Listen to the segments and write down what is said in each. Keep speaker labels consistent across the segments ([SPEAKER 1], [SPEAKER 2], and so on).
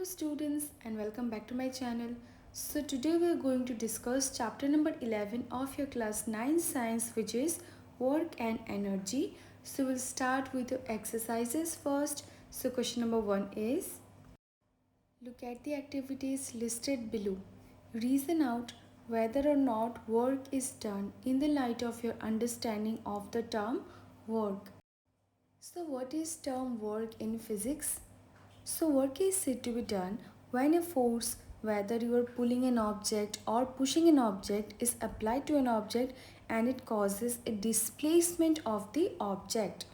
[SPEAKER 1] students and welcome back to my channel. So today we are going to discuss chapter number 11 of your class 9 science, which is work and energy. So we'll start with the exercises first. So question number 1 is, look at the activities listed below. Reason out whether or not work is done in the light of your understanding of the term work. So what is term work in physics? So work is said to be done when a force, whether you are pulling an object or pushing an object, is applied to an object and it causes a displacement of the object.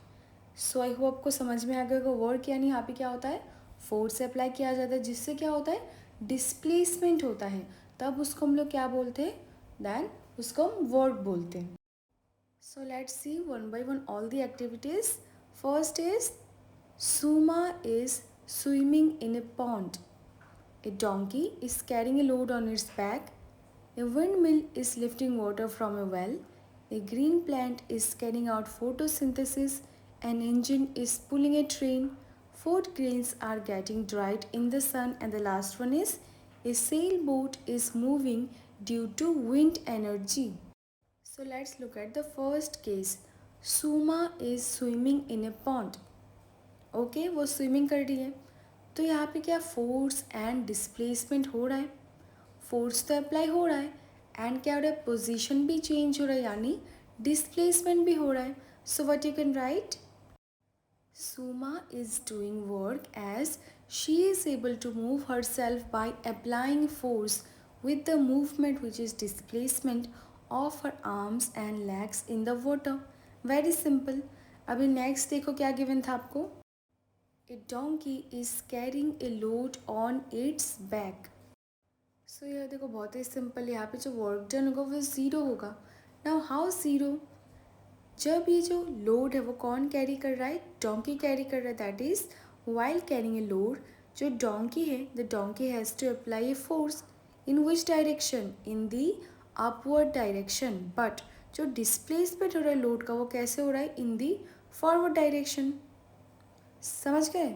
[SPEAKER 1] So I hope आपको समझ में आ गया होगा work यानी यहाँ पे क्या होता है, फोर्स से अप्लाई किया जाता है जिससे क्या होता है, डिस्प्लेसमेंट होता है, तब उसको हम लोग क्या बोलते हैं, देन उसको हम वर्क बोलते हैं. So let's see one by one all the activities. First is, Suma is swimming in a pond. A donkey is carrying a load on its back. A windmill is lifting water from a well. A green plant is carrying out photosynthesis. An engine is pulling a train. Food grains are getting dried in the sun. And the last one is, a sailboat is moving due to wind energy. So let's look at the first case. Suma is swimming in a pond. Okay वो swimming कर रही है, तो यहाँ पे क्या force and displacement हो रहा है. फोर्स तो अप्लाई हो रहा है एंड क्या हो रहा है, पोजीशन भी चेंज हो रहा है यानी डिस्प्लेसमेंट भी हो रहा है. So what you can right, Suma is doing work as she is able to move herself by applying force with the movement which is displacement of her arms and legs in the water. Very simple. अभी next देखो क्या given था आपको, A donkey is carrying a load on its back. So यह देखो बहुत ही simple, यहाँ पे जो वर्क डन होगा वो ज़ीरो होगा. नाउ हाउ ज़ीरो, जब ये जो लोड है वो कौन कैरी कर रहा है, डोंकी कैरी कर रहा है. That is while carrying a load, जो डोंकी है, the donkey has to apply a force in which direction, in the upward direction. But जो डिस्प्लेसमेंट हो रहा है लोड का वो कैसे हो रहा है, इन दी फॉरवर्ड डायरेक्शन. समझ गए.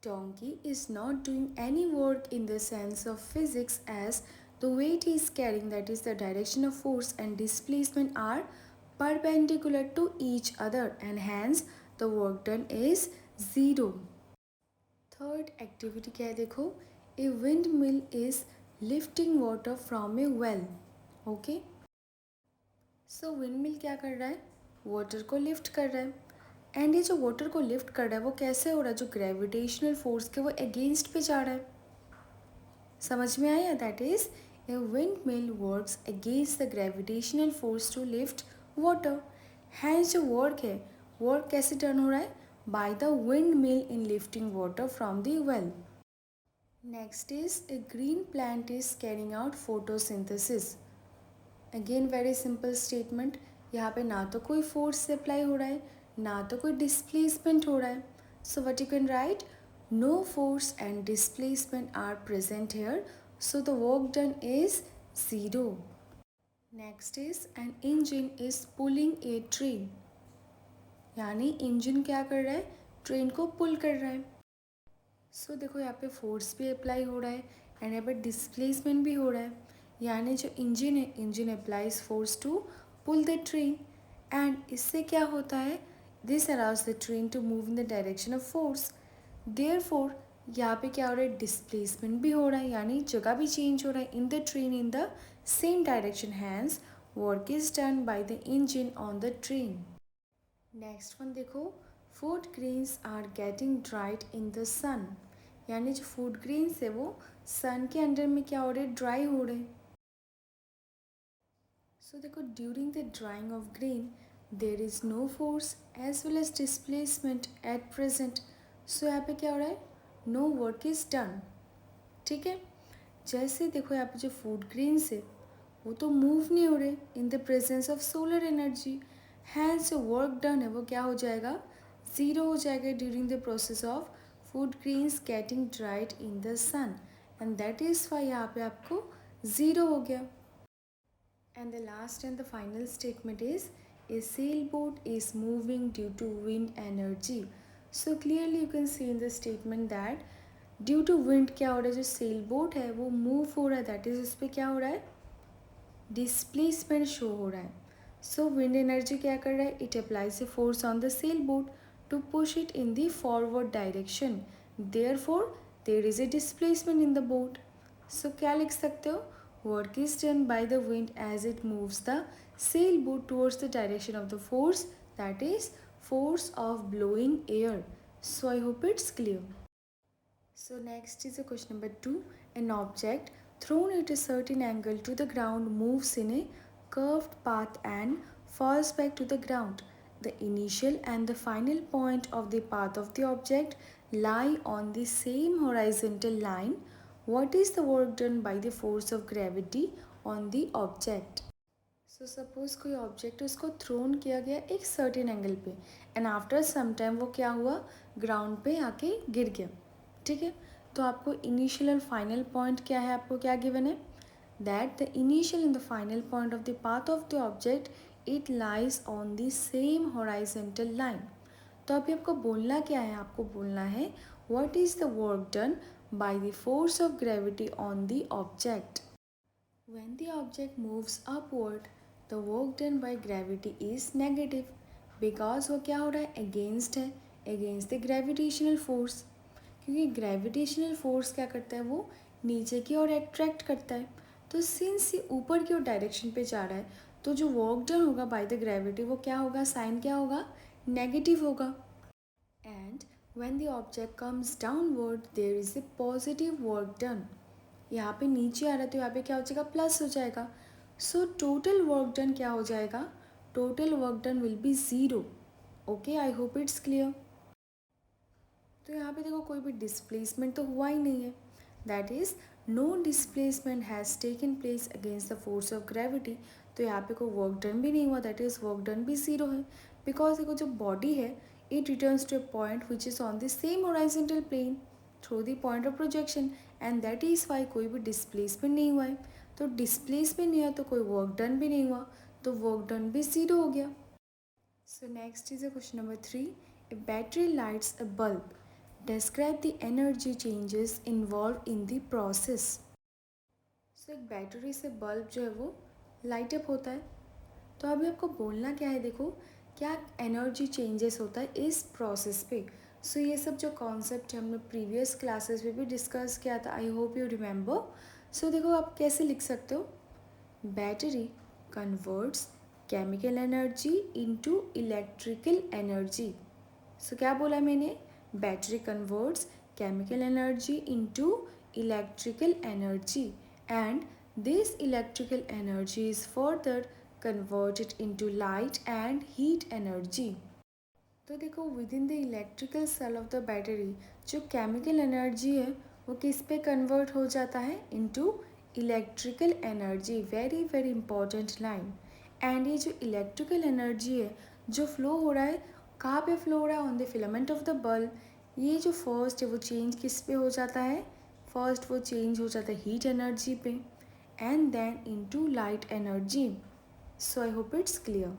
[SPEAKER 1] Donkey is not doing any work in the sense of physics as the weight he is carrying, that is the direction of force and displacement, are perpendicular to each other and hence the work done is zero. Third activity क्या है देखो, a windmill is lifting water from a well. Okay, so windmill क्या कर रहा है, water को lift कर रहा है. एंड ये जो वाटर को लिफ्ट कर रहा है वो कैसे हो रहा है, जो ग्रेविटेशनल फोर्स के वो अगेंस्ट पे जा रहा है. समझ में आया, that is a windmill works against the gravitational force to lift water. Hence जो वर्क है, वर्क कैसे डन हो रहा है, by the windmill in lifting water from the well. Next is, a green plant is carrying out photosynthesis. Again very simple statement, यहाँ पे ना तो कोई फोर्स से अप्लाई हो रहा है ना तो कोई डिस्प्लेसमेंट हो रहा है. So what you can write, no force and displacement are present here, so the work done is zero. Next is, an engine is pulling a train. यानी इंजन क्या कर रहा है, ट्रेन को पुल कर रहा है. सो देखो यहाँ पे फोर्स भी अप्लाई हो रहा है एंड यहाँ पे डिस्प्लेसमेंट भी हो रहा है. यानी जो इंजन है, engine applies force to pull the train and इससे क्या होता है, this allows the train to move in the direction of force. Therefore यहाँ पे क्या हो रहा है, डिस्प्लेसमेंट भी हो रहा है यानी जगह भी चेंज हो रहा है in the train in the same direction. Hence work is done by the engine on the train. Next one देखो, food grains are getting dried in the sun. यानी जो फूड ग्रेन्स है वो सन के अंडर में क्या हो रहे हैं, ड्राई हो रहे हैं. सो देखो, during the drying of grain there is no force as well as displacement at present. So यहाँ पे क्या हो रहा है, नो वर्क इज़ डन. ठीक है, जैसे देखो यहाँ पे जो फूड ग्रेन्स है वो तो मूव नहीं हो रहे in the presence of solar energy. Hence जो वर्क डन है वो क्या हो जाएगा, ज़ीरो हो जाएगा during the process of food grains getting dried in the sun and that is why यहाँ पे आपको ज़ीरो हो गया. And the last and the final statement is, a sailboat is moving due to wind energy. So clearly you can see in the statement that due to wind क्या हो रहा है, जो सेल बोट है वो move हो रहा है, दैट इज उस पर क्या हो रहा है, डिस्प्लेसमेंट शो हो रहा है. सो विंड एनर्जी क्या कर रहा है, it applies a force on the sail boat to push it in the forward direction, therefore there is a displacement in the boat. So क्या लिख सकते हो, work is done by the wind as it moves the sail boat towards the direction of the force, that is force of blowing air. So I hope it's clear. So next is a question number 2. An object thrown at a certain angle to the ground moves in a curved path and falls back to the ground. The initial and the final point of the path of the object lie on the same horizontal line. What is the work done by the force of gravity on the object? So suppose कोई object उसको throne किया गया एक certain angle पे, and after some time वो क्या हुआ, ground पे आके गिर गया. ठीक है, तो आपको इनिशियल और फाइनल पॉइंट क्या है, आपको क्या गिवन है, that the initial and the final point of the path of the object it lies on the same horizontal line. तो अभी आपको बोलना क्या है, आपको बोलना है what is the work done by the force of gravity on the object. When the object moves upward, the work done by gravity is negative because वो क्या हो रहा है, against है, against the gravitational force. क्योंकि gravitational force क्या करता है, वो नीचे की ओर attract करता है. तो since ये ऊपर की ओर डायरेक्शन पे जा रहा है, तो जो वर्क डन होगा बाय द ग्रेविटी वो क्या होगा, साइन क्या होगा, नेगेटिव होगा. And when the object comes downward there is a positive work done. यहाँ पे नीचे आ रहा है तो यहाँ पे क्या हो जाएगा, प्लस हो जाएगा. सो टोटल वर्क डन क्या हो जाएगा, total work done will be zero. Okay, I hope it's clear. तो यहाँ पे देखो कोई भी डिस्प्लेसमेंट तो हुआ ही नहीं है, that is no displacement has taken place against the force of gravity. तो यहाँ पे कोई वर्क डन भी नहीं हुआ, दैट इज़ वर्क डन भी ज़ीरो है. बिकॉज देखो जो बॉडी है it returns to a point which is on the same horizontal plane through the point of projection, and that is why कोई भी डिस्प्लेसमेंट नहीं हुआ है. तो डिस्प्लेसमेंट नहीं हुआ तो कोई वर्क डन भी नहीं हुआ, तो वर्क डन भी ज़ीरो हो गया. So next is a question number 3. A battery lights a bulb, describe the energy changes involved in the process. सो एक बैटरी से बल्ब जो है वो लाइट अप होता है. तो अभी आपको बोलना क्या है, देखो क्या एनर्जी चेंजेस होता है इस प्रोसेस पे. सो ये सब जो कॉन्सेप्ट हमने प्रीवियस क्लासेस में भी डिस्कस किया था, I hope you remember. So देखो आप कैसे लिख सकते हो, battery converts chemical energy into electrical energy. So क्या बोला मैंने, battery converts chemical energy into electrical energy, and this electrical energy is further converted into light and heat energy. तो देखो within the electrical cell of the battery जो chemical energy है वो किस पे कन्वर्ट हो जाता है, into electrical energy. Very very important line. And ये जो इलेक्ट्रिकल एनर्जी है जो फ्लो हो रहा है, कहाँ पे फ्लो हो रहा है, on the filament of the bulb. ये जो फर्स्ट है वो चेंज किस पे हो जाता है, फर्स्ट वो चेंज हो जाता है हीट एनर्जी पे, and then into light energy. So I hope it's clear.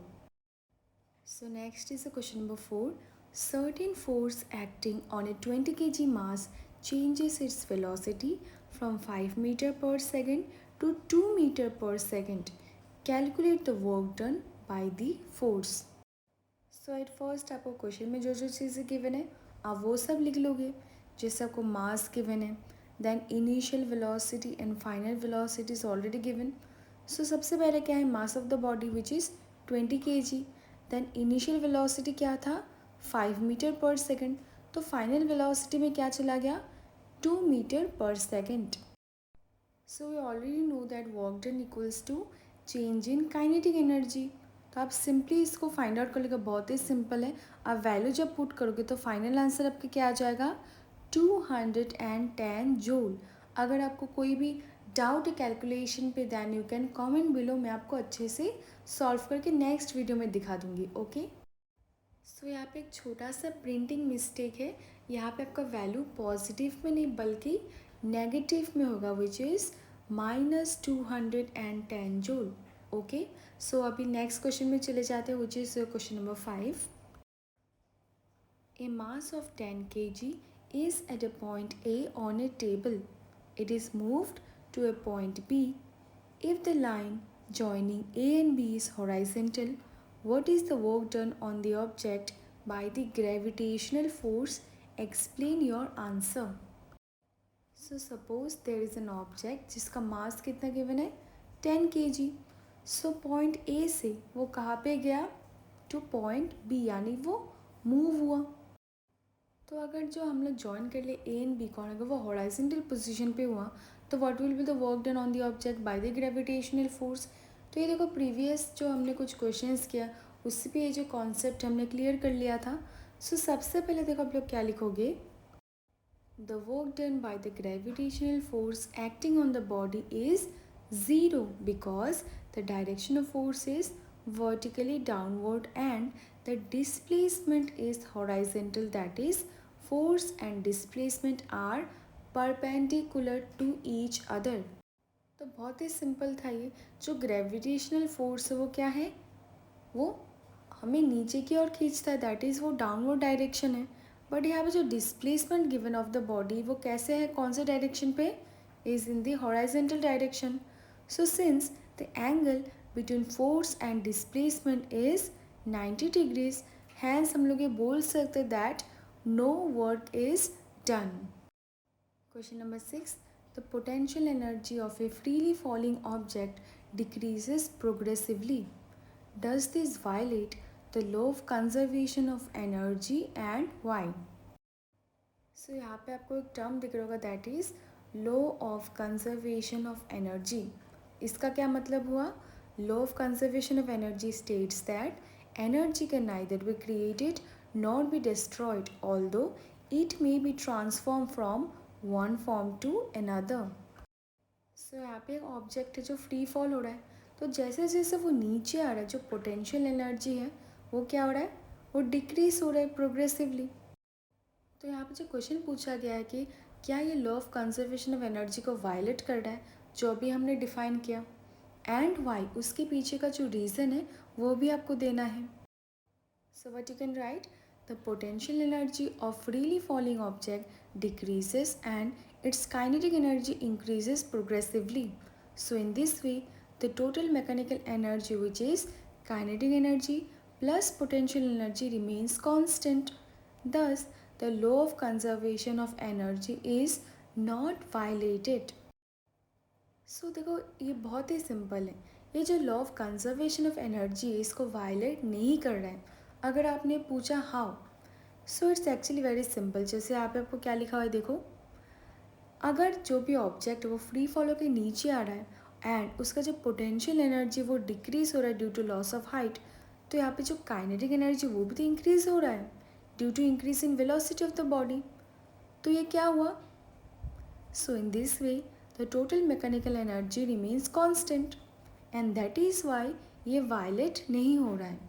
[SPEAKER 1] So next is the question number 4. Certain force acting on a 20 kg mass changes its velocity from 5 meter per second to 2 meter per second. Calculate the work done by the force. So at first आपको question में जो जो चीज़ें given है आप वो सब लिख लोगे. जैसे आपको मास गिवन है, then initial velocity and final velocity is already given. So सबसे पहले क्या है, mass of the body which is 20 kg. Then initial velocity क्या था, 5 मीटर पर सेकेंड. तो फाइनल वेलोसिटी में क्या चला गया, 2 metre per second. So we already know that work done equals to change in kinetic energy. तो आप simply इसको फाइंड आउट कर लेगा, बहुत ही सिंपल है. आप वैल्यू जब पुट करोगे तो फाइनल आंसर आपका क्या आ जाएगा, 210 जूल. अगर आपको कोई भी डाउट है कैलकुलेशन पे then you can comment below, मैं आपको अच्छे से सॉल्व करके नेक्स्ट वीडियो में दिखा दूंगी. ओके. सो यहाँ पे एक छोटा सा प्रिंटिंग मिस्टेक है, यहाँ पे आपका वैल्यू पॉजिटिव में नहीं बल्कि नेगेटिव में होगा विच इज़ -210 जूल. ओके. सो अभी नेक्स्ट क्वेश्चन में चले जाते हैं which is question number 5. A mass of 10 kg is at a point A on a table. It is moved to a point B. If the line joining A and B is horizontal, what is the work done on the object by the gravitational force? Explain your answer. So suppose there is an object जिसका मास कितना given है 10 kg. So point A से वो कहाँ पे गया two point B, यानी वो मूव हुआ. तो अगर जो हम लोग ज्वाइन कर ले ए एंड बी को, अगर वो हॉराइजेंटल पोजीशन पे हुआ तो what will be the work done on the object by the gravitational force. तो ये देखो प्रीवियस जो हमने कुछ क्वेश्चंस किया उससे भी ये जो कॉन्सेप्ट हमने क्लियर कर लिया था. सो सबसे पहले देखो आप लोग क्या लिखोगे. The work done by the gravitational force acting on the body is 0 because the direction of force is vertically downward and the displacement is horizontal, that is force and displacement are perpendicular to each other. तो बहुत ही simple था ये. जो gravitational force है वो क्या है, वो हमें नीचे की ओर खींचता है, दैट इज़ वो डाउनवर्ड डायरेक्शन है. बट यहाँ पे जो displacement given of the body वो कैसे है, कौन से डायरेक्शन पे, is in the horizontal direction. So since the angle between force and displacement is 90 degrees, hence हम लोग ये बोल सकते that no work is done. Question number 6. The potential energy of a freely falling object decreases progressively. Does this violate the law of conservation of energy and why? So यहाँ पे आपको एक term दिख रहा होगा that is law of conservation of energy. इसका क्या मतलब हुआ, law of conservation of energy states that energy can neither be created not be destroyed although it may be transform from one form to another. So यहाँ पे एक object है जो free fall हो रहा है, तो जैसे जैसे वो नीचे आ रहा है जो पोटेंशियल एनर्जी है वो क्या हो रहा है, वो डिक्रीज हो रहा है प्रोग्रेसिवली. तो यहाँ पे जो क्वेश्चन पूछा गया है कि क्या ये law of conservation of energy को वायलेट कर रहा है, जो भी हमने डिफाइन किया, एंड वाई, उसके पीछे का जो रीज़न है वो भी आपको देना है. So what you can right, the potential energy of freely falling object decreases and its kinetic energy increases progressively. So in this way, the total mechanical energy, which is kinetic energy plus potential energy, remains constant. Thus, the law of conservation of energy is not violated. So देखो ये बहुत ही simple है. ये जो law of conservation of energy है इसको violet नहीं कर रहा है. अगर आपने पूछा how, so it's actually very simple. जैसे यहाँ पे आपको क्या लिखा हुआ है देखो, अगर जो भी ऑब्जेक्ट वो फ्री फॉलो के नीचे आ रहा है एंड उसका जो पोटेंशियल एनर्जी वो डिक्रीज हो रहा है due to loss of height, तो यहाँ पे जो काइनेटिक एनर्जी वो भी तो इंक्रीज हो रहा है due to increase in velocity of the body. तो ये क्या हुआ, so in this way the total mechanical energy remains constant and that is why ये वायलेट नहीं हो रहा है.